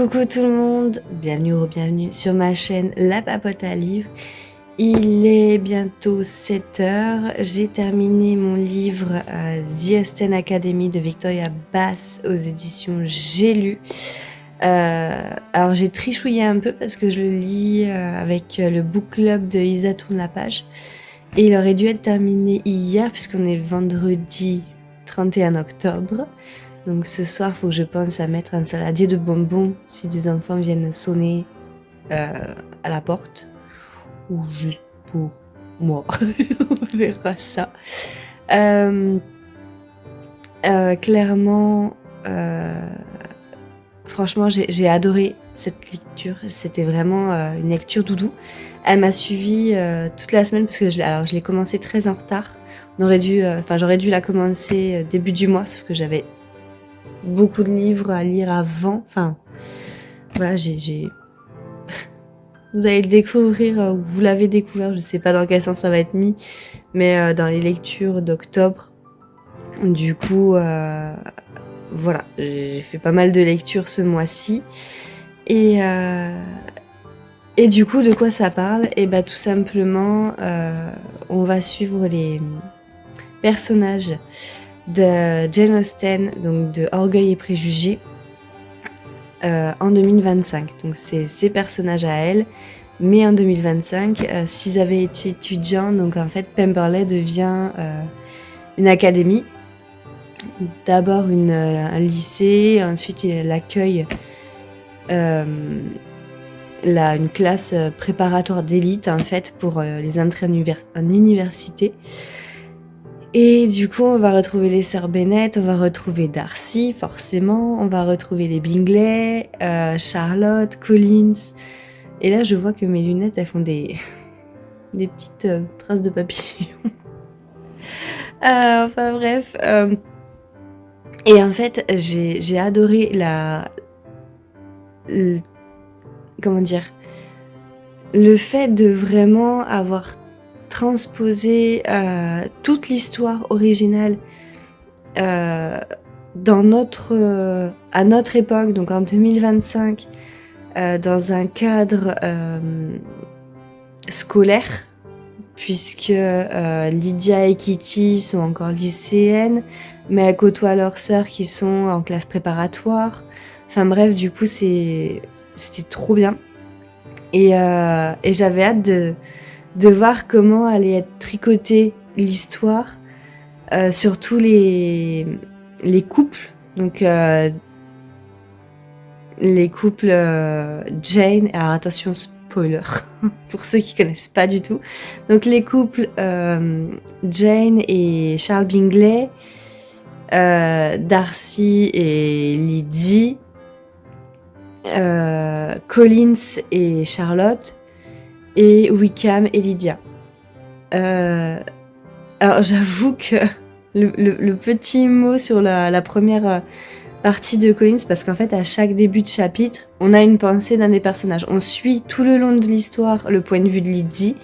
Coucou tout le monde, bienvenue sur ma chaîne La Papote à Livres. Il est bientôt 7h, j'ai terminé mon livre The Austen Academy de Victoria Bass aux éditions J'ai lu. Alors j'ai trichouillé un peu parce que je le lis avec le book club de Isa tourne la page. Et il aurait dû être terminé hier puisqu'on est vendredi 31 octobre. Donc ce soir, il faut que je pense à mettre un saladier de bonbons si des enfants viennent sonner à la porte. Ou juste pour moi. On verra ça. Clairement, franchement, j'ai adoré cette lecture. C'était vraiment une lecture doudou. Elle m'a suivie toute la semaine parce que je l'ai commencé très en retard. J'aurais dû la commencer début du mois, sauf que j'avais beaucoup de livres à lire avant. Enfin, voilà, vous allez le découvrir, ou vous l'avez découvert, je sais pas dans quel sens ça va être mis, mais dans les lectures d'octobre. Du coup, voilà, j'ai fait pas mal de lectures ce mois-ci. Et du coup, de quoi ça parle ? Et bah, tout simplement, on va suivre les personnages de Jane Austen, donc de Orgueil et Préjugés, en 2025. Donc c'est ses personnages à elle, mais en 2025, s'ils avaient été étudiants, donc en fait Pemberley devient une académie. D'abord un lycée, ensuite elle accueille une classe préparatoire d'élite en fait pour les entrées en université. Et du coup, on va retrouver les sœurs Bennet, on va retrouver Darcy, forcément, on va retrouver les Bingley, Charlotte, Collins. Et là, je vois que mes lunettes, elles font des petites traces de papillon. Enfin bref. Et en fait, j'ai adoré comment dire, le fait de vraiment avoir transposer toute l'histoire originale à notre époque, donc en 2025, dans un cadre scolaire, puisque Lydia et Kitty sont encore lycéennes, mais elles côtoient leurs sœurs qui sont en classe préparatoire. Enfin bref, du coup, c'était trop bien. Et j'avais hâte de voir comment allait être tricotée l'histoire, surtout les couples, donc les couples Jane, alors attention spoiler pour ceux qui connaissent pas du tout, donc les couples Jane et Charles Bingley, Darcy et Lydie, Collins et Charlotte, et Wickham et Lydia. Alors j'avoue que le petit mot sur la première partie de Collins, parce qu'en fait à chaque début de chapitre, on a une pensée d'un des personnages. On suit tout le long de l'histoire le point de vue de Lydie,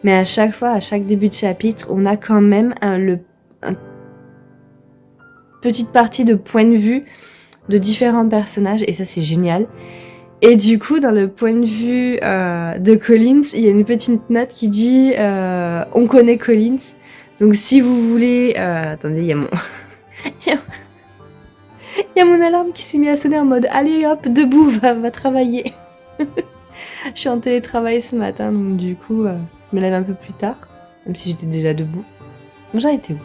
mais à chaque fois, à chaque début de chapitre, on a quand même une petite partie de point de vue de différents personnages, et ça c'est génial. Et du coup, dans le point de vue de Collins, il y a une petite note qui dit on connaît Collins. Donc si vous voulez... attendez, il y a mon alarme qui s'est mis à sonner en mode allez hop, debout, va travailler. Je suis en télétravail ce matin, donc du coup, je me lève un peu plus tard, même si j'étais déjà debout. Donc j'en étais où ?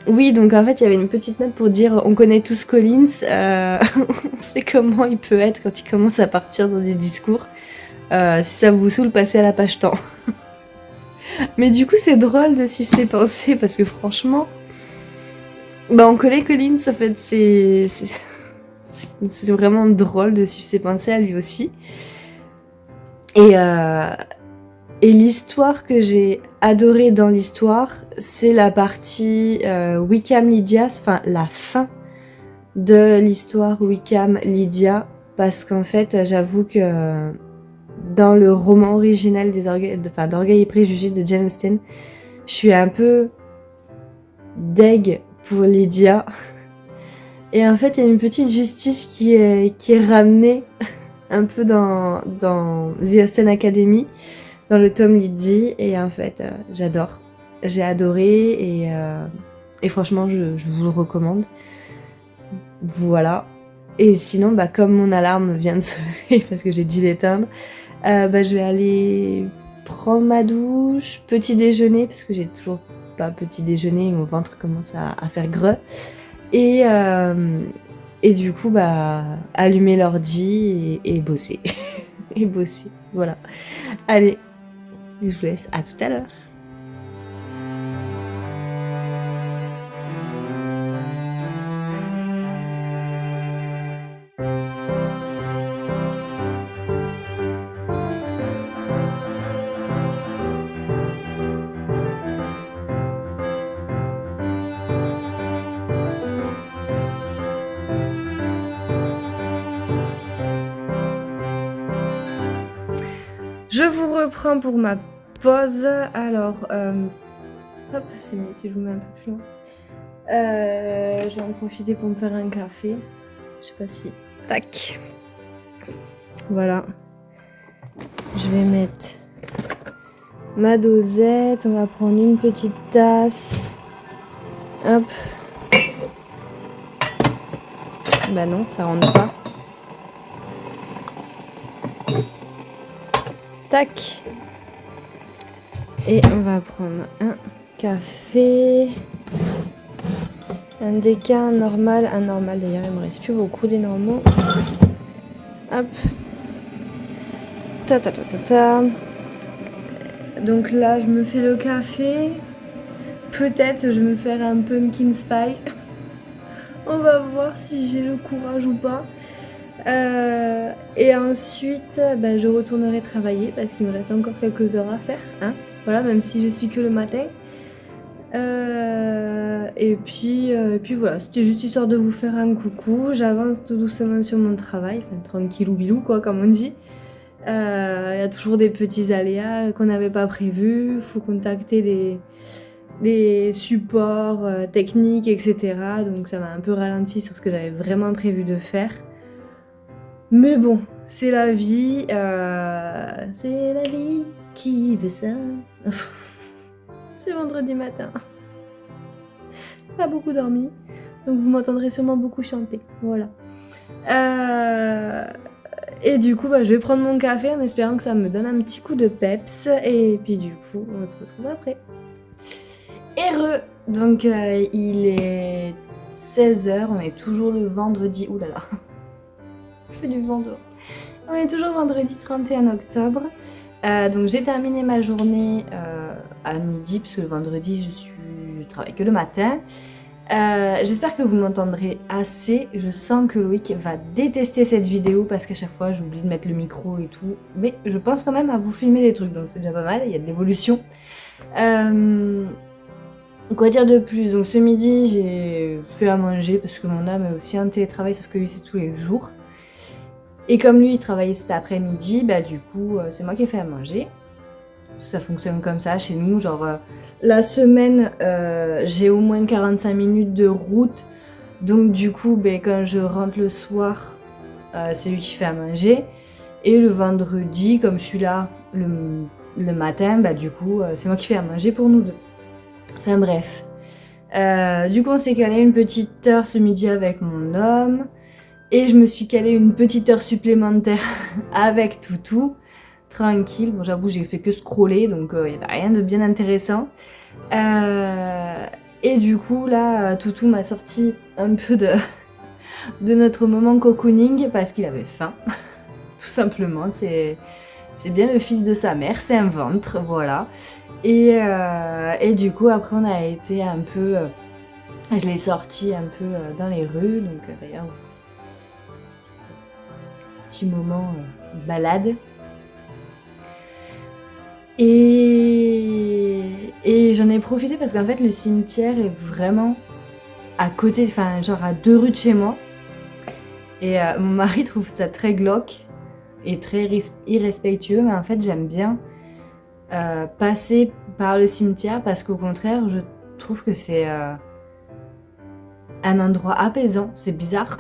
Oui, donc en fait, il y avait une petite note pour dire on connaît tous Collins, on sait comment il peut être quand il commence à partir dans des discours. Si ça vous saoule, passez à la page temps. Mais du coup, c'est drôle de suivre ses pensées parce que franchement, on connaît Collins, en fait, c'est vraiment drôle de suivre ses pensées à lui aussi. Et l'histoire que j'ai adorée dans l'histoire, c'est la partie Wickham Lydia, enfin la fin de l'histoire Wickham Lydia, parce qu'en fait, j'avoue que dans le roman original d'Orgueil et Préjugés de Jane Austen, je suis un peu deg pour Lydia, Et en fait, il y a une petite justice qui est ramenée un peu dans The Austen Academy, dans le tome Lydie. Et en fait, j'adore. J'ai adoré et franchement, je vous le recommande. Voilà. Et sinon, bah, comme mon alarme vient de sonner parce que j'ai dû l'éteindre, bah, je vais aller prendre ma douche, petit déjeuner, parce que j'ai toujours pas petit déjeuner, mon ventre commence à faire greu. Et du coup, bah, allumer l'ordi et bosser. Et bosser, voilà. Allez, je vous laisse, à tout à l'heure. Je vous reprends pour ma pause. Alors, hop, c'est mieux si je vous mets un peu plus loin. Je vais en profiter pour me faire un café. Je sais pas si... Tac. Voilà. Je vais mettre ma dosette. On va prendre une petite tasse. Hop. Bah non, ça rentre pas. Tac. Et on va prendre un café. Un déca, un normal. Un normal d'ailleurs, il me reste plus beaucoup des normaux. Hop. Ta ta ta ta ta. Donc là, je me fais le café. Peut-être je vais me faire un pumpkin spice. On va voir si j'ai le courage ou pas. Et ensuite, bah, je retournerai travailler parce qu'il me reste encore quelques heures à faire. Hein, voilà, même si je suis que le matin. Et puis voilà, c'était juste histoire de vous faire un coucou. J'avance tout doucement sur mon travail, enfin tranquillou bilou quoi, comme on dit. Il y a toujours des petits aléas qu'on n'avait pas prévus. Faut contacter des supports techniques, etc. Donc ça m'a un peu ralenti sur ce que j'avais vraiment prévu de faire. Mais bon, c'est la vie. C'est la vie qui veut ça. C'est vendredi matin. Pas beaucoup dormi, donc vous m'entendrez sûrement beaucoup chanter. Voilà. Et du coup, bah, je vais prendre mon café en espérant que ça me donne un petit coup de peps. Et puis du coup, on se retrouve après. Heureux. Donc il est 16h, on est toujours le vendredi. Ouh là là. C'est du vent dehors. On est toujours vendredi 31 octobre. Donc j'ai terminé ma journée à midi, puisque le vendredi je travaille que le matin. J'espère que vous m'entendrez assez. Je sens que Loïc va détester cette vidéo parce qu'à chaque fois j'oublie de mettre le micro et tout. Mais je pense quand même à vous filmer des trucs, donc c'est déjà pas mal, il y a de l'évolution. Quoi dire de plus? Donc ce midi j'ai fait à manger parce que mon homme est aussi en télétravail, sauf que lui c'est tous les jours. Et comme lui il travaillait cet après-midi, bah du coup c'est moi qui ai fait à manger. Ça fonctionne comme ça chez nous, genre la semaine j'ai au moins 45 minutes de route. Donc du coup bah, quand je rentre le soir, c'est lui qui fait à manger. Et le vendredi, comme je suis là le matin, bah du coup c'est moi qui fais à manger pour nous deux. Enfin bref. Du coup on s'est calé une petite heure ce midi avec mon homme. Et je me suis calée une petite heure supplémentaire avec Toutou, tranquille. Bon, j'avoue, j'ai fait que scroller, donc il n'y avait rien de bien intéressant. Et du coup, là, Toutou m'a sorti un peu de notre moment cocooning parce qu'il avait faim, tout simplement. C'est bien le fils de sa mère, c'est un ventre, voilà. Et du coup, après, on a été un peu... je l'ai sorti un peu dans les rues, donc d'ailleurs... Petit moment balade. Et j'en ai profité parce qu'en fait le cimetière est vraiment à côté, enfin genre à 2 rues de chez moi. Et mon mari trouve ça très glauque et très irrespectueux, mais en fait j'aime bien passer par le cimetière parce qu'au contraire je trouve que c'est un endroit apaisant, c'est bizarre.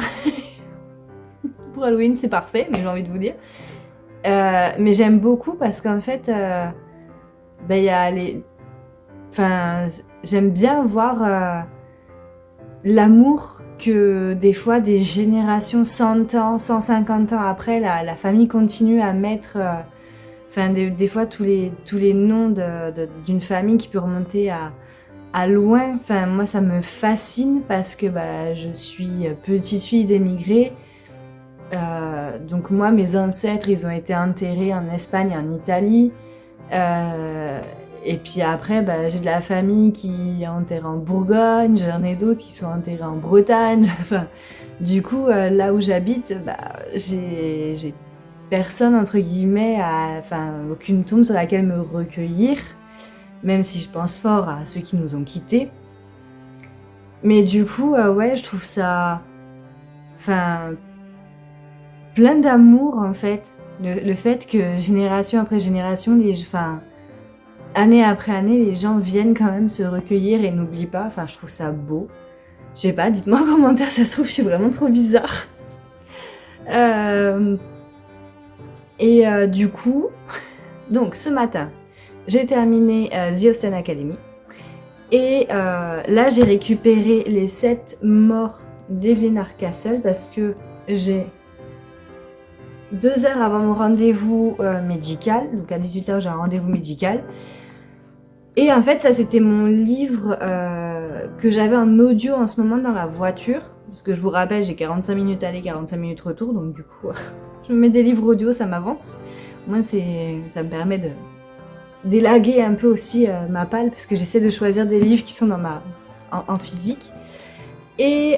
Pour Halloween, c'est parfait, mais j'ai envie de vous dire. Mais j'aime beaucoup parce qu'en fait, il y a les... Enfin, j'aime bien voir l'amour que des fois, des générations, 100 ans, 150 ans après, la famille continue à mettre... Enfin, des fois, tous les noms d'une famille qui peut remonter à loin. Enfin, moi, ça me fascine parce que je suis petite fille d'émigrés. Donc moi, mes ancêtres, ils ont été enterrés en Espagne et en Italie. Et puis après, j'ai de la famille qui est enterrée en Bourgogne, j'en ai d'autres qui sont enterrés en Bretagne. Enfin, du coup, là où j'habite, j'ai personne, entre guillemets, enfin, aucune tombe sur laquelle me recueillir, même si je pense fort à ceux qui nous ont quittés. Mais du coup, ouais, je trouve ça... Enfin... plein d'amour, en fait. Le fait que génération après génération, année après année, les gens viennent quand même se recueillir et n'oublient pas. Enfin, je trouve ça beau. Je sais pas, dites-moi en commentaire, ça se trouve, je suis vraiment trop bizarre. Du coup, donc ce matin, j'ai terminé The Austen Academy. Et là, j'ai récupéré les 7 morts d'Evelyn Hardcastle parce que j'ai 2 heures avant mon rendez-vous médical, donc à 18h j'ai un rendez-vous médical. Et en fait, ça c'était mon livre que j'avais en audio en ce moment dans la voiture. Parce que je vous rappelle, j'ai 45 minutes aller, 45 minutes retour, donc du coup, je me mets des livres audio, ça m'avance. Au moins, ça me permet de d'élaguer un peu aussi ma palle, parce que j'essaie de choisir des livres qui sont en physique. Et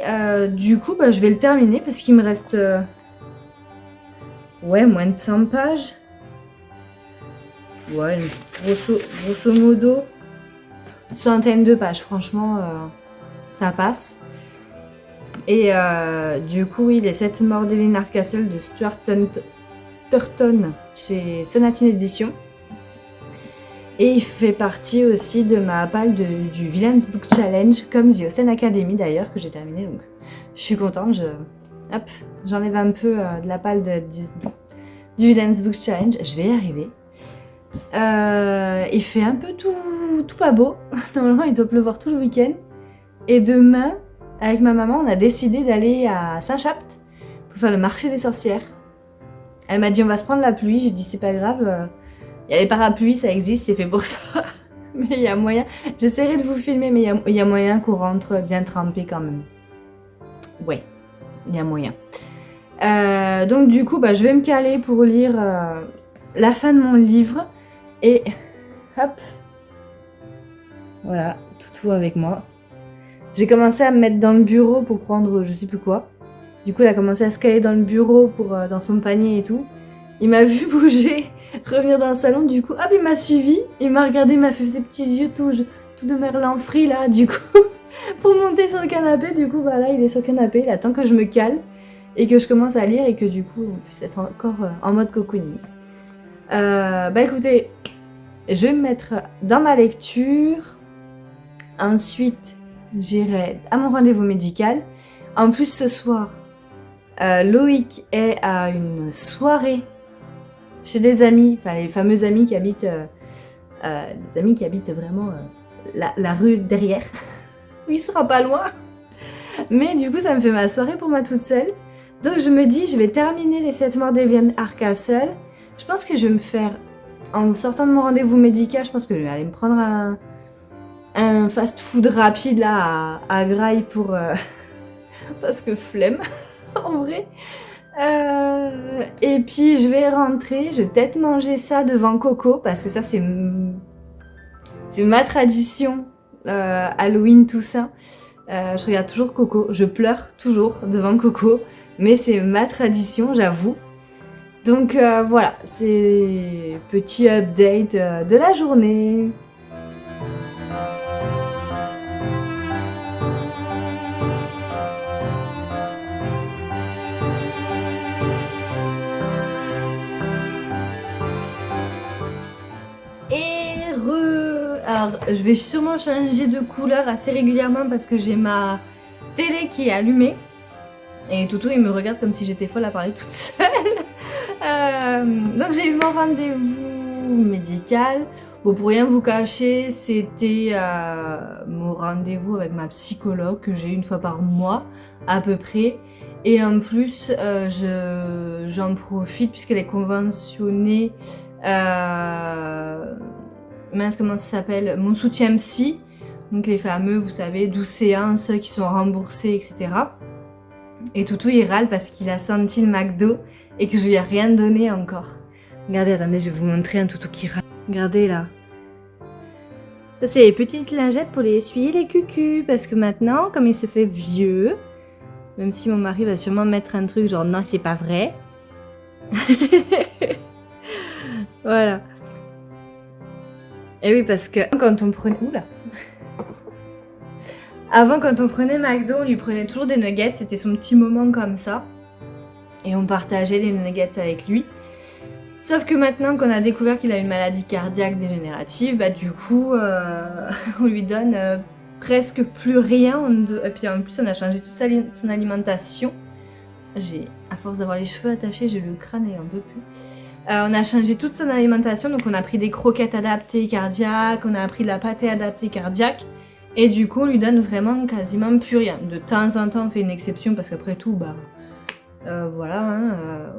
du coup, je vais le terminer, parce qu'il me reste... ouais, moins de 100 pages. Ouais, grosso modo, centaine de pages, franchement, ça passe. Et du coup, oui, les 7 morts d'Evelyn Hardcastle de Stuart Turton chez Sonatine Édition. Et il fait partie aussi de ma palle du Villains Book Challenge, comme The Austen Academy d'ailleurs, que j'ai terminé. Donc je suis contente, hop, j'enlève un peu de la palle du Villains Book Challenge, je vais y arriver. Il fait un peu tout pas beau. Normalement, il doit pleuvoir tout le week-end. Et demain, avec ma maman, on a décidé d'aller à Saint-Chapt pour faire le marché des sorcières. Elle m'a dit on va se prendre la pluie. J'ai dit c'est pas grave. Il y a les parapluies, ça existe, c'est fait pour ça. Mais il y a moyen. J'essaierai de vous filmer, mais il y a moyen qu'on rentre bien trempé quand même. Ouais, il y a moyen. Donc du coup, je vais me caler pour lire la fin de mon livre. Et hop, voilà, toutou avec moi. J'ai commencé à me mettre dans le bureau pour prendre je sais plus quoi. Du coup, il a commencé à se caler dans le bureau dans son panier et tout. Il m'a vu bouger, revenir dans le salon, du coup, hop, il m'a suivi. Il m'a regardé, il m'a fait ses petits yeux tout de merlan frit là, du coup, pour monter sur le canapé. Du coup, là, il est sur le canapé, il attend que je me cale et que je commence à lire et que du coup, on puisse être encore en mode cocooning. Écoutez, je vais me mettre dans ma lecture. Ensuite, j'irai à mon rendez-vous médical. En plus, ce soir, Loïc est à une soirée chez des amis, enfin les fameux amis qui habitent, vraiment la rue derrière. Il sera pas loin. Mais du coup, ça me fait ma soirée pour moi toute seule. Donc je me dis, je vais terminer les 7 morts d'Evelyn Hardcastle. Je pense que je vais me faire, en sortant de mon rendez-vous médical, je pense que je vais aller me prendre un fast-food rapide là à Graille pour... parce que flemme, en vrai. Et puis je vais rentrer, je vais peut-être manger ça devant Coco, parce que ça c'est ma tradition Halloween, tout ça. Je regarde toujours Coco, je pleure toujours devant Coco, mais c'est ma tradition, j'avoue. Donc voilà, c'est petit update de la journée. Alors, je vais sûrement changer de couleur assez régulièrement parce que j'ai ma télé qui est allumée. Et Toutou, il me regarde comme si j'étais folle à parler toute seule. Donc j'ai eu mon rendez-vous médical. Bon, pour rien vous cacher, c'était mon rendez-vous avec ma psychologue que j'ai une fois par mois à peu près. Et en plus, j'en profite puisqu'elle est conventionnée. Mince, comment ça s'appelle? Mon soutien psy. Donc les fameux, vous savez, 12 séances qui sont remboursées, etc. Et Toutou il râle parce qu'il a senti le McDo et que je lui ai rien donné encore. Regardez, attendez, je vais vous montrer un Toutou qui râle. Regardez là. Ça c'est les petites lingettes pour les essuyer les cucus. Parce que maintenant, comme il se fait vieux, même si mon mari va sûrement mettre un truc genre non c'est pas vrai. Voilà. Et oui parce que quand on prenait... Oula. Avant, quand on prenait McDo, on lui prenait toujours des nuggets, c'était son petit moment comme ça. Et on partageait les nuggets avec lui. Sauf que maintenant qu'on a découvert qu'il a une maladie cardiaque dégénérative, bah du coup, on lui donne presque plus rien. Et puis en plus, on a changé toute son alimentation. À force d'avoir les cheveux attachés, j'ai le crâne et un peu plus. On a changé toute son alimentation, donc on a pris des croquettes adaptées cardiaques, on a pris de la pâtée adaptée cardiaque. Et du coup, on lui donne vraiment quasiment plus rien. De temps en temps, on fait une exception parce qu'après tout, bah voilà, hein,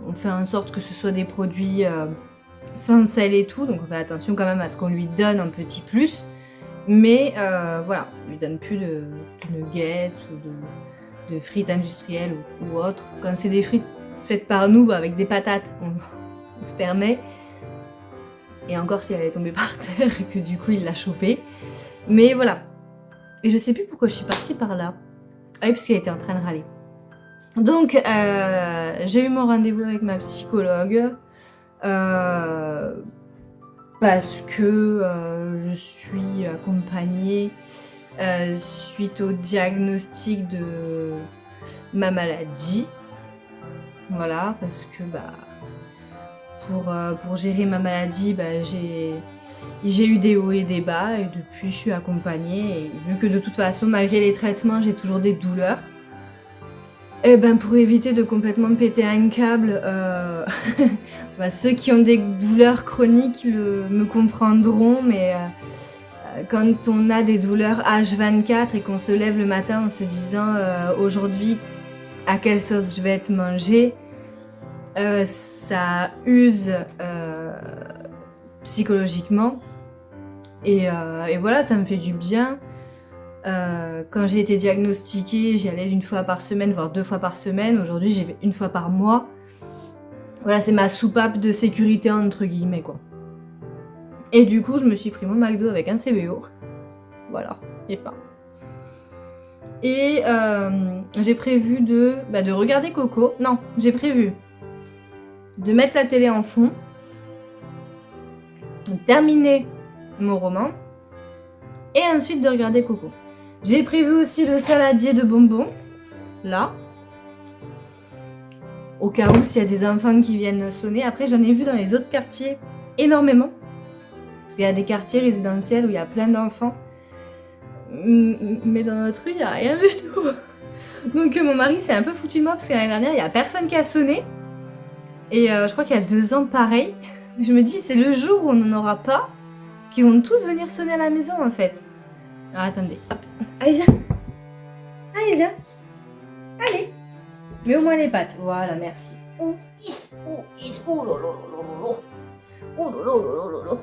on fait en sorte que ce soit des produits sans sel et tout. Donc on fait attention quand même à ce qu'on lui donne un petit plus. Mais voilà, on lui donne plus de nuggets ou de frites industrielles ou autres. Quand c'est des frites faites par nous avec des patates, on se permet. Et encore si elle est tombée par terre et que du coup il l'a chopée. Mais voilà. Et je sais plus pourquoi je suis partie par là. Ah oui, parce qu'elle était en train de râler. Donc, j'ai eu mon rendez-vous avec ma psychologue. Parce que je suis accompagnée suite au diagnostic de ma maladie. Voilà, parce que pour gérer ma maladie, j'ai eu des hauts et des bas et depuis je suis accompagnée et vu que de toute façon malgré les traitements j'ai toujours des douleurs, et pour éviter de complètement péter un câble, ceux qui ont des douleurs chroniques me comprendront, mais quand on a des douleurs H24 et qu'on se lève le matin en se disant aujourd'hui à quelle sauce je vais être mangée, ça use psychologiquement et voilà, ça me fait du bien. Quand j'ai été diagnostiquée, j'y allais une fois par semaine, voire 2 fois par semaine. Aujourd'hui, j'y vais 1 fois par mois. Voilà, c'est ma soupape de sécurité entre guillemets quoi. Et du coup, je me suis pris mon McDo avec un CBO. Voilà, j'ai faim. Et j'ai prévu de regarder Coco. Non, j'ai prévu de mettre la télé en fond, de terminer mon roman et ensuite de regarder Coco. J'ai prévu aussi le saladier de bonbons, là, au cas où s'il y a des enfants qui viennent sonner. Après, j'en ai vu dans les autres quartiers énormément, parce qu'il y a des quartiers résidentiels où il y a plein d'enfants, mais dans notre rue, il n'y a rien du tout. Donc mon mari s'est un peu foutu de moi, parce que l'année dernière, il n'y a personne qui a sonné, et je crois qu'il y a 2 ans, pareil. Je me dis, c'est le jour où on n'en aura pas, qui vont tous venir sonner à la maison, en fait. Alors, attendez, hop. Allez, viens. Allez, viens. Allez. Mets au moins les pattes. Voilà, merci. Oh, oh là là là là là. Oh là là là là là.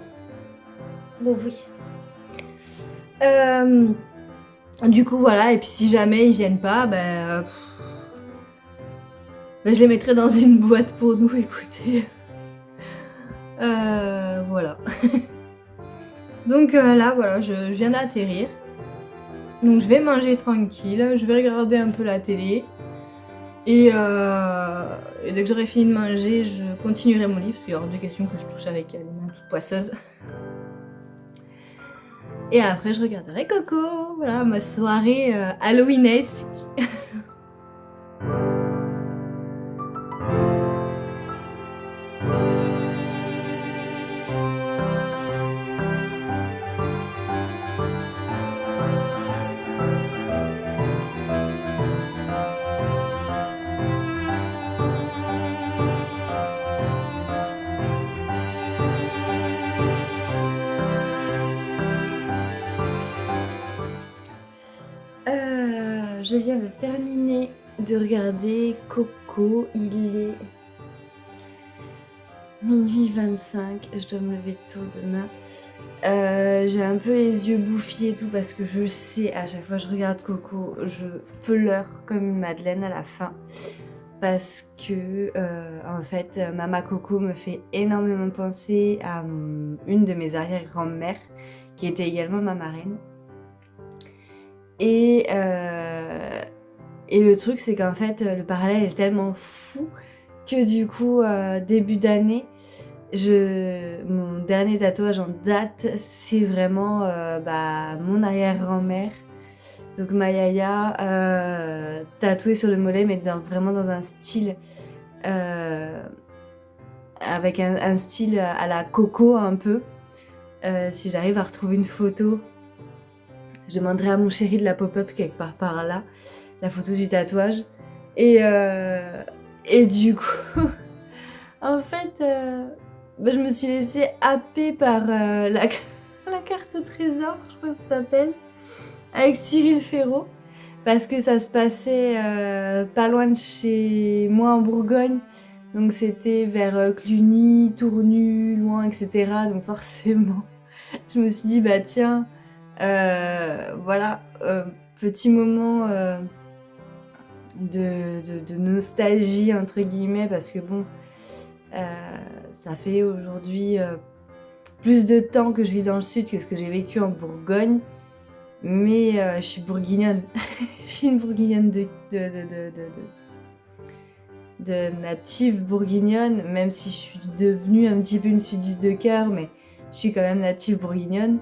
Bon, oui. Du coup, voilà. Et puis, si jamais ils viennent pas, je les mettrai dans une boîte pour nous, écoutez. Voilà. Donc là, voilà, je viens d'atterrir. Donc je vais manger tranquille, je vais regarder un peu la télé. Et dès que j'aurai fini de manger, je continuerai mon livre, parce qu'il y a hors de question que je touche avec les mains toutes poisseuses. Et après, je regarderai Coco. Voilà, ma soirée halloweenesque. je viens de terminer de regarder Coco. Il est minuit 25, je dois me lever tôt demain. J'ai un peu les yeux bouffis et tout parce que je sais, à chaque fois que je regarde Coco, je pleure comme une madeleine à la fin. Parce que, en fait, Mama Coco me fait énormément penser à une de mes arrière-grand-mères, qui était également ma marraine. Et le truc, c'est qu'en fait, le parallèle est tellement fou que du coup, début d'année, mon dernier tatouage en date, c'est vraiment mon arrière-grand-mère. Donc ma yaya, tatouée sur le mollet, mais vraiment dans un style... avec un style à la Coco un peu. Si j'arrive à retrouver une photo, je demanderai à mon chéri de la pop-up quelque part par là, la photo du tatouage. Et du coup, en fait, je me suis laissée happer par la carte au trésor, je crois que ça s'appelle, avec Cyril Ferraud, parce que ça se passait pas loin de chez moi en Bourgogne. Donc c'était vers Cluny, Tournu, Loin, etc. Donc forcément, je me suis dit, bah tiens, voilà, petit moment de nostalgie, entre guillemets, parce que bon, ça fait aujourd'hui plus de temps que je vis dans le sud que ce que j'ai vécu en Bourgogne. Mais je suis bourguignonne. Je suis une bourguignonne de native bourguignonne, même si je suis devenue un petit peu une sudiste de cœur, mais je suis quand même native bourguignonne.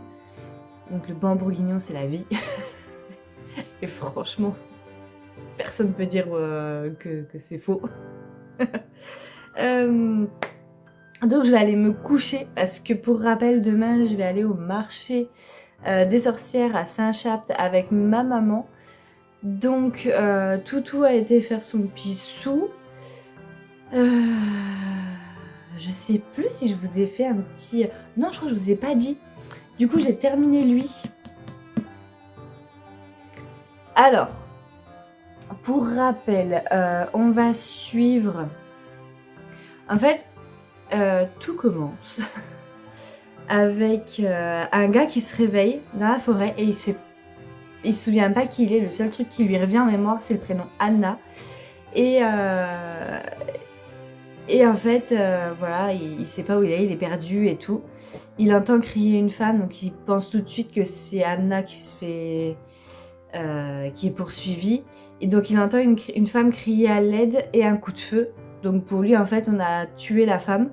Donc le banc bourguignon, c'est la vie. Et franchement, personne ne peut dire que c'est faux. Donc je vais aller me coucher parce que pour rappel, demain, je vais aller au marché des sorcières à Saint-Chapt avec ma maman. Donc Toutou a été faire son pissou. Je sais plus si je vous ai fait un petit... Non, je crois que je vous ai pas dit. Du coup, j'ai terminé lui. Alors, pour rappel, on va suivre... En fait, tout commence avec un gars qui se réveille dans la forêt et il se souvient pas qui il est. Le seul truc qui lui revient en mémoire, c'est le prénom Anna. Et en fait, voilà, il sait pas où il est perdu et tout. Il entend crier une femme, donc il pense tout de suite que c'est Anna qui se fait... qui est poursuivie. Et donc il entend une femme crier à l'aide et un coup de feu. Donc pour lui, en fait, on a tué la femme.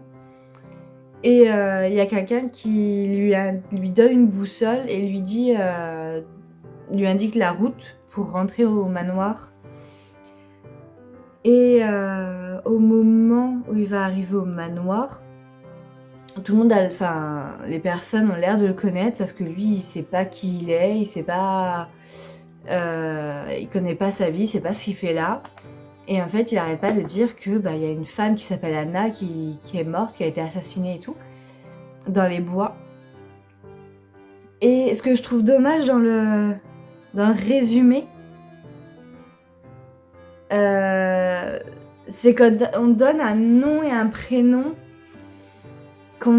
Et il y a quelqu'un qui lui donne une boussole et lui dit... lui indique la route pour rentrer au manoir. Et au moment où il va arriver au manoir, tout le monde les personnes ont l'air de le connaître, sauf que lui, il sait pas qui il est, il sait pas, il connaît pas sa vie, il sait pas ce qu'il fait là. Et en fait, il arrête pas de dire que y a une femme qui s'appelle Anna qui est morte, qui a été assassinée et tout, dans les bois. Et ce que je trouve dommage dans le résumé, c'est qu'on donne un nom et un prénom qu'on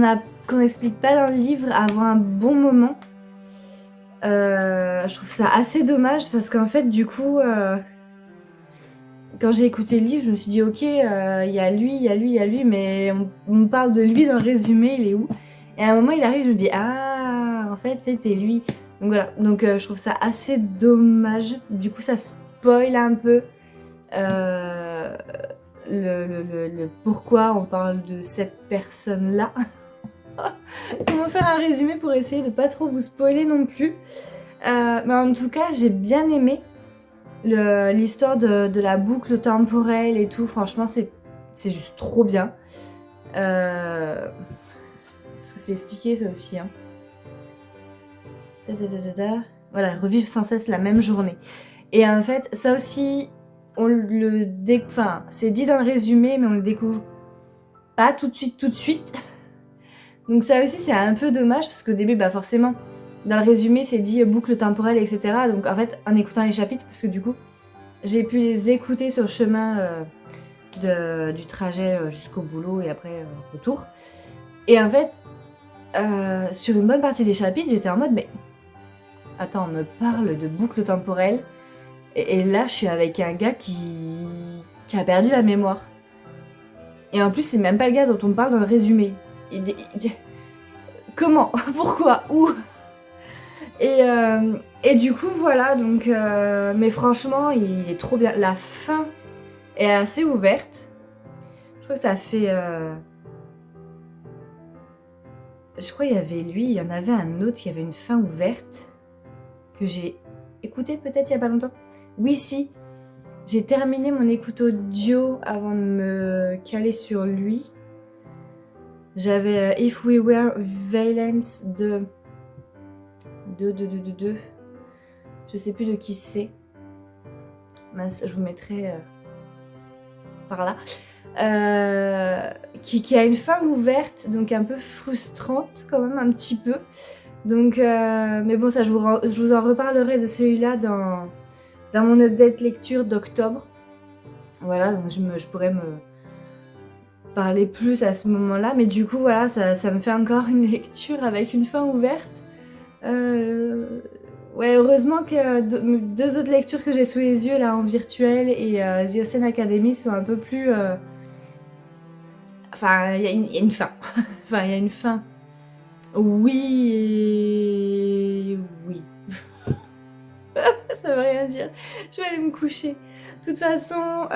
n'explique pas dans le livre avant un bon moment. Je trouve ça assez dommage parce qu'en fait, du coup, quand j'ai écouté le livre, je me suis dit, ok, il y a lui, mais on parle de lui dans le résumé, il est où? Et à un moment, il arrive, je me dis, ah, en fait, c'était lui. Donc voilà, donc je trouve ça assez dommage. Du coup, ça spoil un peu le pourquoi on parle de cette personne-là. Comment faire un résumé pour essayer de pas trop vous spoiler non plus. Mais en tout cas, j'ai bien aimé l'histoire de la boucle temporelle et tout. Franchement, c'est juste trop bien. Parce que c'est expliqué ça aussi. Hein. Voilà, revivre sans cesse la même journée. Et en fait, ça aussi, c'est dit dans le résumé, mais on le découvre pas tout de suite. Donc ça aussi, c'est un peu dommage, parce qu'au début, forcément, dans le résumé, c'est dit boucle temporelle, etc. Donc en fait, en écoutant les chapitres, parce que du coup, j'ai pu les écouter sur le chemin du trajet jusqu'au boulot et après retour. Et en fait, sur une bonne partie des chapitres, j'étais en mode mais attends, on me parle de boucle temporelle et là je suis avec un gars qui a perdu la mémoire. Et en plus, c'est même pas le gars dont on me parle dans le résumé. Comment? Pourquoi? Où? Et du coup, voilà, donc... mais franchement, il est trop bien. La fin est assez ouverte. Je crois que ça fait... Je crois qu'il y avait lui, il y en avait un autre qui avait une fin ouverte. Que j'ai écouté peut-être il y a pas longtemps. Oui, si. J'ai terminé mon écoute audio avant de me caler sur lui. J'avais If We Were Valence de... Je sais plus de qui c'est. Mince, je vous mettrai par là. Qui a une fin ouverte, donc un peu frustrante quand même, un petit peu. Donc, mais bon, ça, je vous en reparlerai de celui-là dans mon update lecture d'octobre. Voilà, donc je pourrais me parler plus à ce moment-là. Mais du coup, voilà, ça me fait encore une lecture avec une fin ouverte. Ouais, heureusement que deux autres lectures que j'ai sous les yeux là en virtuel et The Ocean Academy sont un peu plus... Enfin, il y a une fin. Enfin, il y a une fin. Oui et... Oui. Ça veut rien dire. Je vais aller me coucher. De toute façon,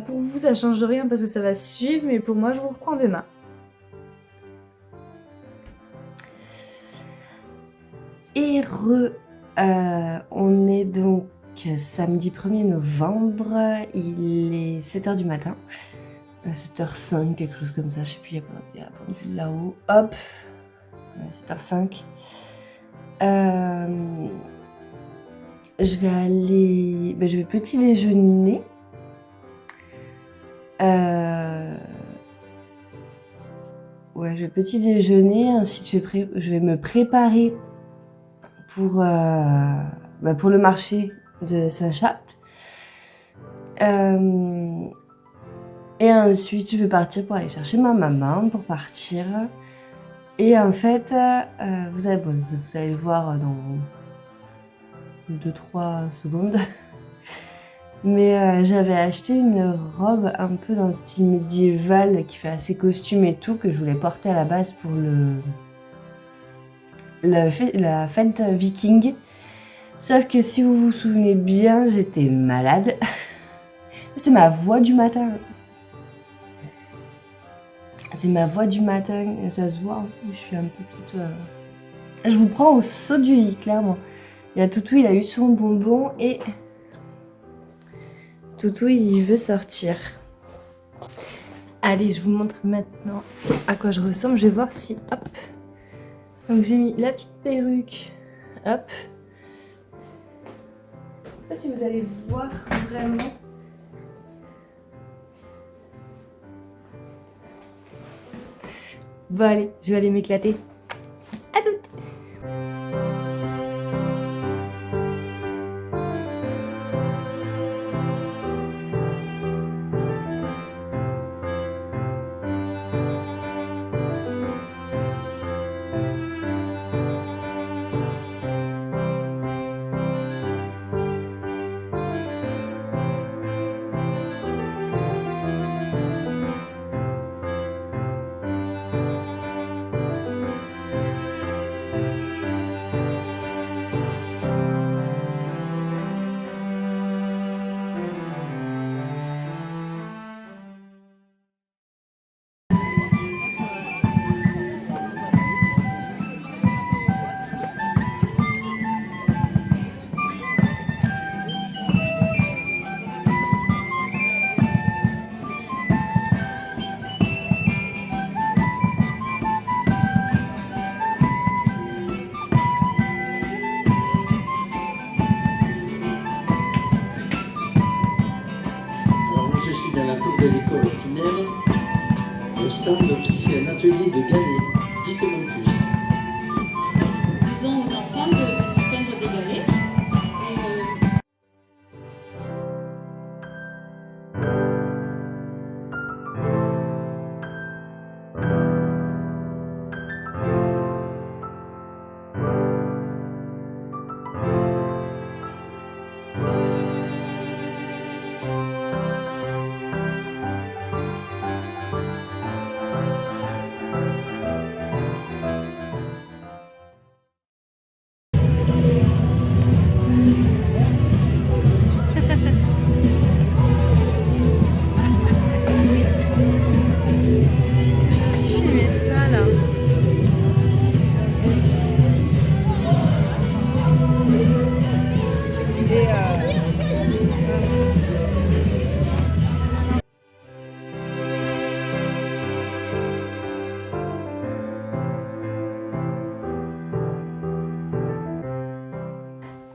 pour vous, ça change rien parce que ça va suivre, mais pour moi, je vous reprends demain. Et on est donc samedi 1er novembre, il est 7h du matin, 7h05, quelque chose comme ça, je sais plus, il y a pas de là-haut, hop, 7h05. Je vais petit déjeuner. Ouais, je vais petit déjeuner, ensuite je vais me préparer pour le marché de Saint-Chapt. Et ensuite, je vais partir pour aller chercher ma maman pour partir. Et en fait, vous allez le voir dans 2-3 secondes. Mais j'avais acheté une robe un peu dans le style médiéval qui fait assez costume et tout, que je voulais porter à la base pour la fête viking. Sauf que si vous vous souvenez bien, j'étais malade. C'est ma voix du matin. C'est ma voix du matin, ça se voit. Je suis un peu toute... Je vous prends au saut du lit, clairement. Il y a Toutou, il a eu son bonbon et... Toutou, il veut sortir. Allez, je vous montre maintenant à quoi je ressemble. Je vais voir si... Hop. Donc j'ai mis la petite perruque. Hop. Je sais pas si vous allez voir vraiment. Bon allez, je vais aller m'éclater. À toutes.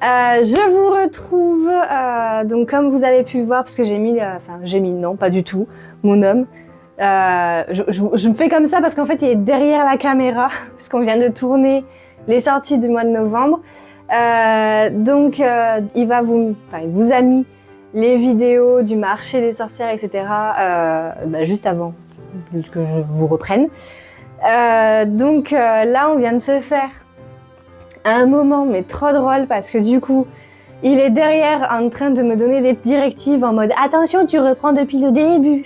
Je vous retrouve, donc comme vous avez pu le voir, parce que non, pas du tout, mon homme. Je me fais comme ça parce qu'en fait, il est derrière la caméra, puisqu'on vient de tourner les sorties du mois de novembre. Il vous a mis les vidéos du marché des sorcières, etc. Juste avant que je vous reprenne. Là, on vient de se faire un moment, mais trop drôle, parce que du coup, il est derrière en train de me donner des directives en mode « Attention, tu reprends depuis le début !»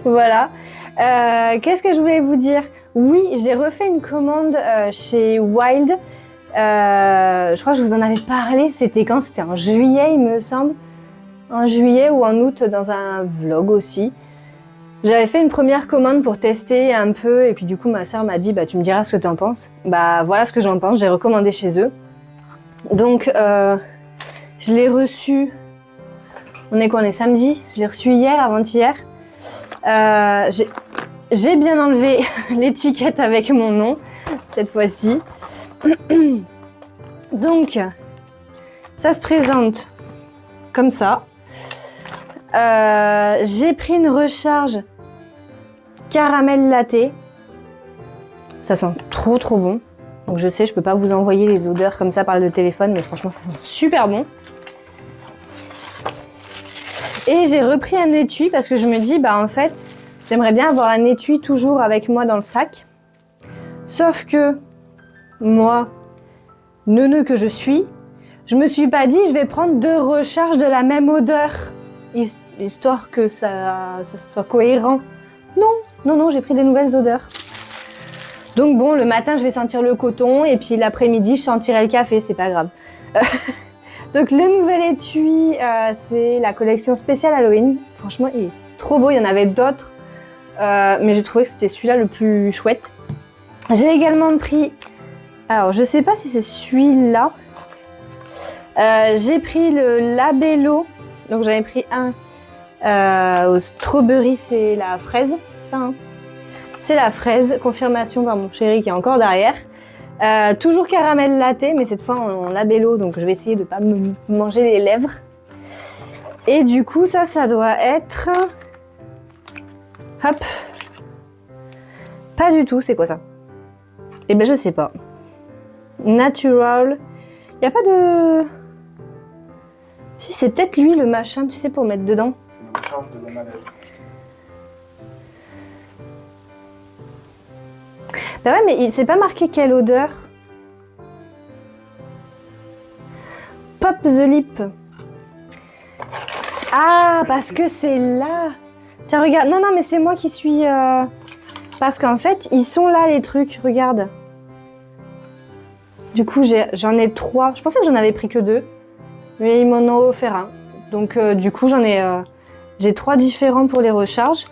Voilà. Qu'est-ce que je voulais vous dire? Oui, j'ai refait une commande chez Wild. Je crois que je vous en avais parlé. C'était quand? C'était en juillet, il me semble. En juillet ou en août, dans un vlog aussi. J'avais fait une première commande pour tester un peu. Et puis du coup, ma sœur m'a dit, tu me diras ce que t'en penses. Voilà ce que j'en pense. J'ai recommandé chez eux. Donc, je l'ai reçu. On est samedi. Je l'ai reçu hier, avant-hier. J'ai bien enlevé l'étiquette avec mon nom, cette fois-ci. Donc, ça se présente comme ça. J'ai pris une recharge caramel latte. Ça sent trop bon. Donc je sais, je peux pas vous envoyer les odeurs comme ça par le téléphone, mais franchement, ça sent super bon. Et j'ai repris un étui parce que je me dis, en fait, j'aimerais bien avoir un étui toujours avec moi dans le sac. Sauf que moi, neuneu que je suis, je me suis pas dit, je vais prendre 2 recharges de la même odeur, histoire que ça soit cohérent. Non, j'ai pris des nouvelles odeurs. Donc bon, le matin, je vais sentir le coton et puis l'après-midi, je sentirai le café, c'est pas grave. Donc le nouvel étui, c'est la collection spéciale Halloween. Franchement, il est trop beau, il y en avait d'autres, mais j'ai trouvé que c'était celui-là le plus chouette. J'ai également pris, alors je sais pas si c'est celui-là, j'ai pris le Labello, donc j'avais pris un au strawberry, c'est la fraise, ça hein. C'est la fraise, confirmation par mon chéri qui est encore derrière. Toujours caramel latte, mais cette fois en labello, donc je vais essayer de ne pas me manger les lèvres. Et du coup, ça doit être... Hop. Pas du tout, c'est quoi ça? Eh ben je sais pas. Natural. Y a pas de... Si, c'est peut-être lui le machin, tu sais, pour mettre dedans. C'est le charme de la maladie. Bah ouais, mais c'est pas marqué quelle odeur. Pop the lip. Ah, parce que c'est là. Tiens, regarde. Non, mais c'est moi qui suis... Parce qu'en fait, ils sont là, les trucs. Regarde. Du coup, j'en ai 3. Je pensais que j'en avais pris que 2. Mais ils m'en ont offert un. Donc, du coup, j'ai 3 différents pour les recharges.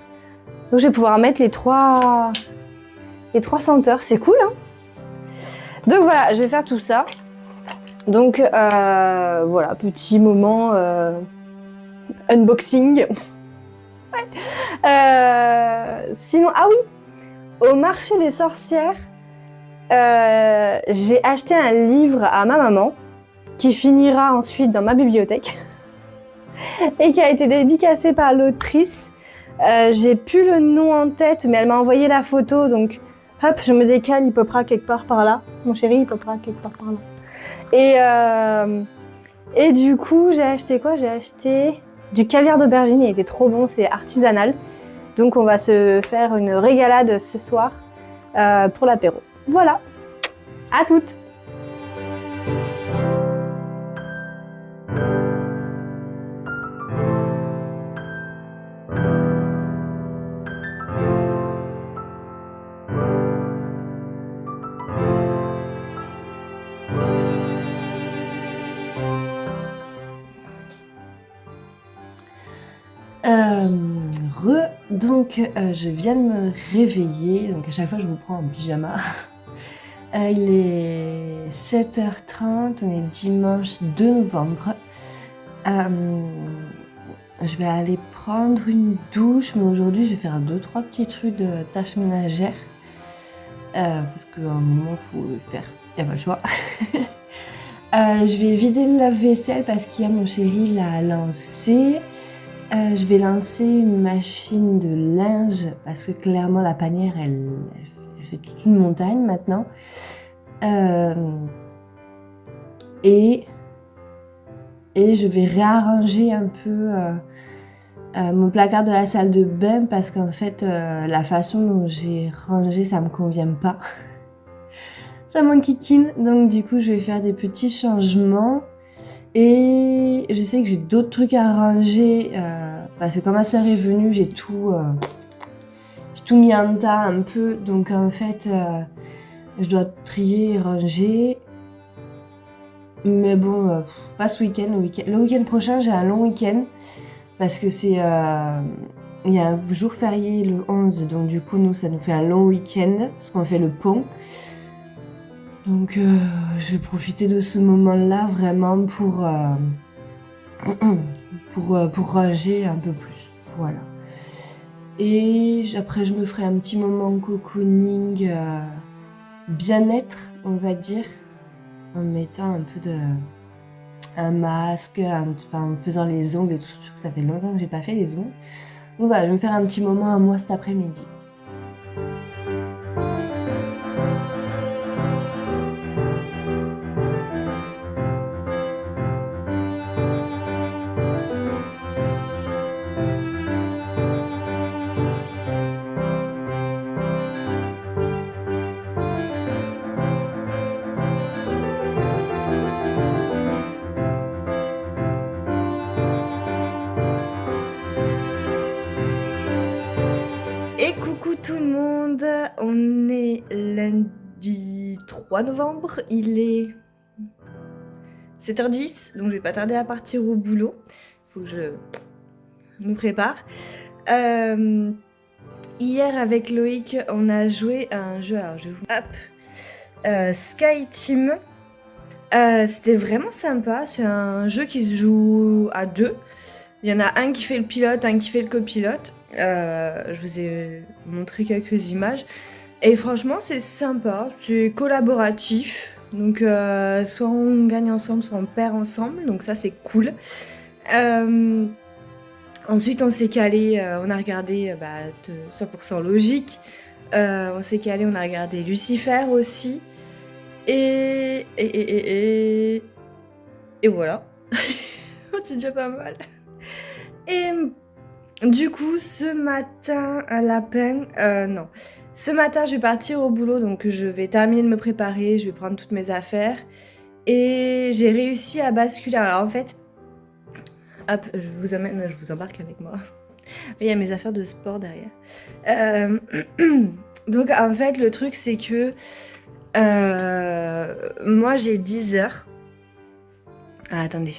Donc, je vais pouvoir mettre les 3 senteurs. C'est cool, hein? Donc, voilà, je vais faire tout ça. Donc, voilà, petit moment unboxing. Sinon, ah oui, au marché des sorcières, j'ai acheté un livre à ma maman qui finira ensuite dans ma bibliothèque et qui a été dédicacé par l'autrice. J'ai plus le nom en tête, mais elle m'a envoyé la photo, donc hop, je me décale, il popera quelque part par là. Mon chéri, il popera quelque part par là. Et du coup, j'ai acheté quoi? J'ai acheté du caviar d'aubergine, il était trop bon, c'est artisanal. Donc on va se faire une régalade ce soir pour l'apéro. Voilà, à toutes! Je viens de me réveiller, donc à chaque fois je vous prends en pyjama. Il est 7h30, on est dimanche 2 novembre. Je vais aller prendre une douche, mais aujourd'hui je vais faire 2-3 petits trucs de tâches ménagères. Parce qu'à un moment il faut le faire, il n'y a pas le choix. Je vais vider le lave-vaisselle parce qu'hier mon chéri l'a lancé. Je vais lancer une machine de linge parce que clairement la panière elle fait toute une montagne maintenant. Et je vais réarranger un peu mon placard de la salle de bain parce qu'en fait la façon dont j'ai rangé ça me convient pas. Ça m'enquiquine, donc du coup je vais faire des petits changements. Et je sais que j'ai d'autres trucs à ranger parce que quand ma soeur est venue, j'ai tout mis en tas un peu. Donc en fait, je dois trier et ranger. Mais bon, pas ce week-end. Le week-end prochain, j'ai un long week-end parce que il y a un jour férié le 11. Donc du coup, nous, ça nous fait un long week-end parce qu'on fait le pont. Donc je vais profiter de ce moment-là vraiment pour ranger un peu plus. Voilà. Et après je me ferai un petit moment cocooning bien-être, on va dire, en mettant un peu un masque, en me faisant les ongles et tout. Ça fait longtemps que j'ai pas fait les ongles. Donc voilà, je vais me faire un petit moment à moi cet après-midi. Et coucou tout le monde, on est lundi 3 novembre, il est 7h10, donc je vais pas tarder à partir au boulot, faut que je me prépare. Hier avec Loïc, on a joué à un jeu, alors je vais vous... Sky Team. C'était vraiment sympa, c'est un jeu qui se joue à deux. Il y en a un qui fait le pilote, un qui fait le copilote. Je vous ai montré quelques images. Et franchement, c'est sympa, c'est collaboratif. Donc, soit on gagne ensemble, soit on perd ensemble. Donc ça, c'est cool. Ensuite, on s'est calé, on a regardé de 100% logique. On s'est calé, on a regardé Lucifer aussi. Et voilà. C'est déjà pas mal. Et du coup, ce matin, ce matin, je vais partir au boulot, donc je vais terminer de me préparer, je vais prendre toutes mes affaires. Et j'ai réussi à basculer. Alors en fait, hop, je vous embarque avec moi. Il y a mes affaires de sport derrière. Donc en fait, le truc, c'est que moi, j'ai 10 heures. Ah, attendez.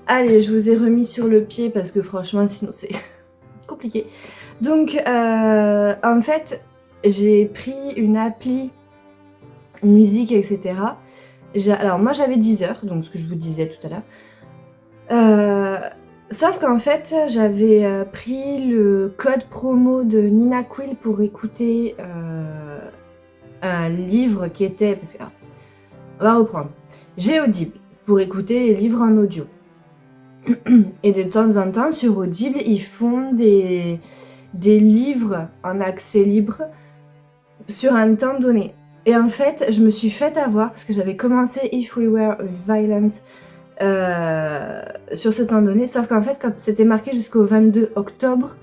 Allez, je vous ai remis sur le pied parce que franchement, sinon c'est compliqué. Donc, en fait, j'ai pris une appli musique, etc. Alors, moi, j'avais 10 heures, donc ce que je vous disais tout à l'heure. Sauf qu'en fait, j'avais pris le code promo de Nina Quill pour écouter un livre qui était... Parce que, alors, on va reprendre. J'ai Audible pour écouter les livres en audio. Et de temps en temps, sur Audible, ils font des livres en accès libre sur un temps donné. Et en fait, je me suis fait avoir parce que j'avais commencé If We Were Violent sur ce temps donné. Sauf qu'en fait, quand c'était marqué jusqu'au 22 octobre,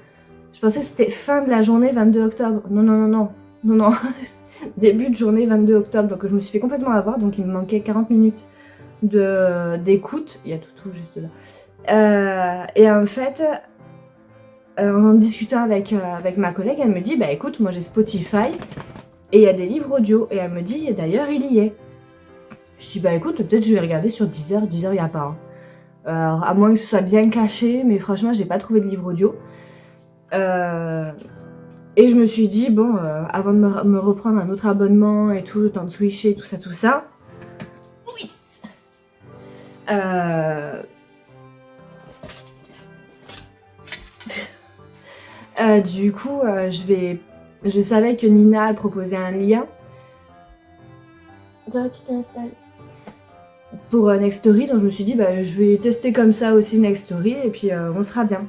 je pensais que c'était fin de la journée 22 octobre. Non. Début de journée 22 octobre. Donc je me suis fait complètement avoir. Donc il me manquait 40 minutes d'écoute. Il y a tout juste là. Et en fait, en discutant avec ma collègue, elle me dit bah écoute, moi j'ai Spotify et il y a des livres audio. Et elle me dit d'ailleurs il y est. Je dis bah écoute, peut-être je vais regarder sur Deezer. Deezer il n'y a pas. Alors, à moins que ce soit bien caché, mais franchement j'ai pas trouvé de livre audio. Et je me suis dit bon, avant de me reprendre un autre abonnement et tout, le temps de switcher, tout ça. Oui. Du coup, je savais que Nina elle proposait un lien. Tu t'installes. pour Next Story, donc je me suis dit bah, je vais tester comme ça aussi Next Story et puis on sera bien.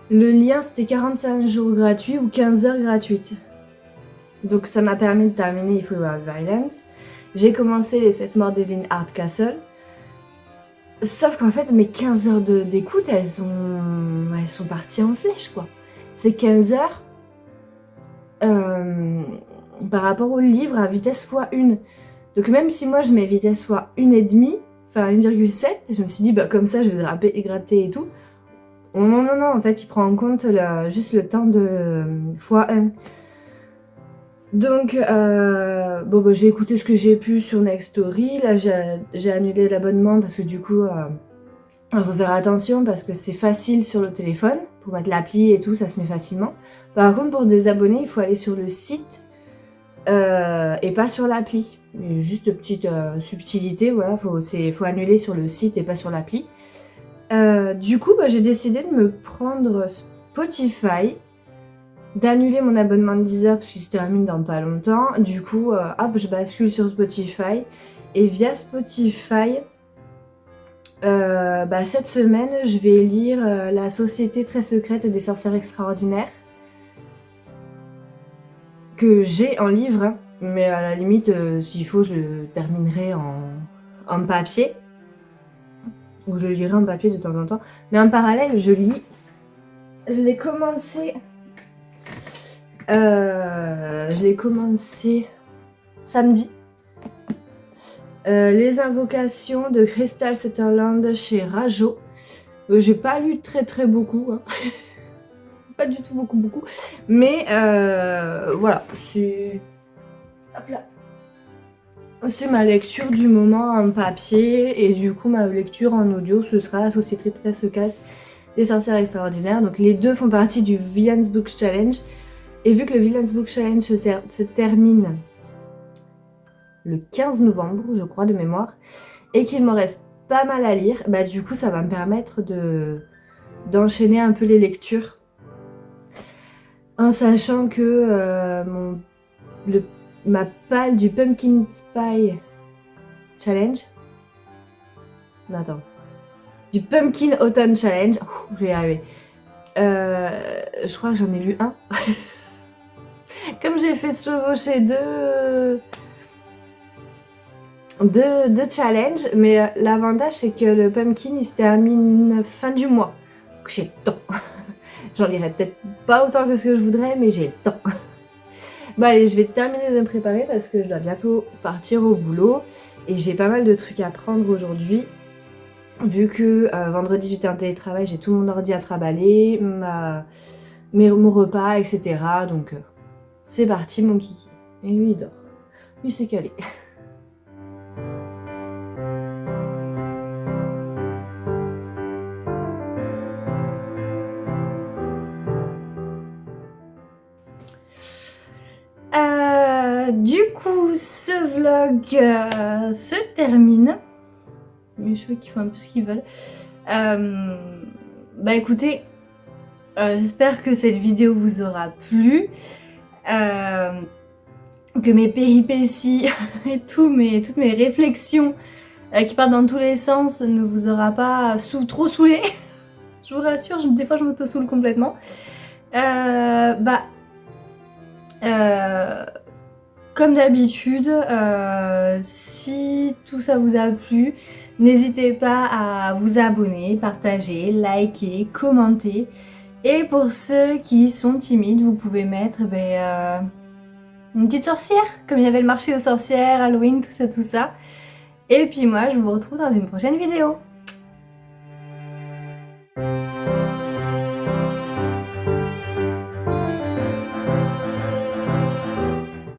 Le lien c'était 45 jours gratuits ou 15 heures gratuites. Donc ça m'a permis de terminer If We Were Violence. J'ai commencé les 7 morts d'Evelyn Hardcastle. Sauf qu'en fait mes 15 heures d'écoute elles sont parties en flèche quoi. C'est 15 heures par rapport au livre à vitesse x1. Donc même si moi je mets vitesse x1,5, enfin 1,7, je me suis dit bah comme ça je vais gratter et tout. Non, en fait il prend en compte juste le temps de x1. Donc bon bah, j'ai écouté ce que j'ai pu sur Next Story, là j'ai annulé l'abonnement parce que du coup faut faire attention parce que c'est facile sur le téléphone, pour mettre l'appli et tout ça se met facilement. Par contre pour désabonner il faut aller sur le site et pas sur l'appli. Juste petite subtilité, voilà, faut annuler sur le site et pas sur l'appli. Du coup bah, j'ai décidé de me prendre Spotify, d'annuler mon abonnement de Deezer parce qu'il se termine dans pas longtemps. Du coup, hop, je bascule sur Spotify. Et via Spotify, bah, cette semaine, je vais lire La Société très secrète des sorcières extraordinaires. Que j'ai en livre, hein, mais à la limite, s'il faut, je le terminerai en papier. Ou je lirai en papier de temps en temps. Mais en parallèle, je lis. Je l'ai commencé samedi. Les invocations de Crystal Sutherland chez Rajo. J'ai pas lu très beaucoup. Hein. Pas du tout beaucoup. Mais voilà, c'est... Hop là. C'est ma lecture du moment en papier. Et du coup, ma lecture en audio, ce sera La Société très secrète des sorcières extraordinaires. Donc les deux font partie du Villains Book Challenge. Et vu que le Villains Book Challenge se termine le 15 novembre, je crois, de mémoire, et qu'il me reste pas mal à lire, bah du coup ça va me permettre d'enchaîner un peu les lectures. En sachant que ma palle du Pumpkin Spy Challenge... Non, attends. Du Pumpkin Autumn Challenge... je vais y arriver. Je crois que j'en ai lu un. Comme j'ai fait chevaucher deux challenges, mais l'avantage c'est que le pumpkin il se termine fin du mois. Donc j'ai le temps. J'en lirai peut-être pas autant que ce que je voudrais, mais j'ai le temps. Bon allez, je vais terminer de me préparer parce que je dois bientôt partir au boulot. Et j'ai pas mal de trucs à prendre aujourd'hui. Vu que vendredi j'étais en télétravail, j'ai tout mon ordi à trimballer, mon repas, etc. Donc... c'est parti mon kiki. Et lui il dort. Lui c'est calé. Du coup ce vlog se termine. Mes cheveux qui font un peu ce qu'ils veulent. Bah écoutez, j'espère que cette vidéo vous aura plu. Que mes péripéties et toutes mes réflexions qui partent dans tous les sens ne vous aura pas trop saoulé. Je vous rassure, des fois je m'auto-saoule complètement. Comme d'habitude, si tout ça vous a plu, n'hésitez pas à vous abonner, partager, liker, commenter. Et pour ceux qui sont timides, vous pouvez mettre une petite sorcière, comme il y avait le marché aux sorcières, Halloween, tout ça. Et puis moi, je vous retrouve dans une prochaine vidéo.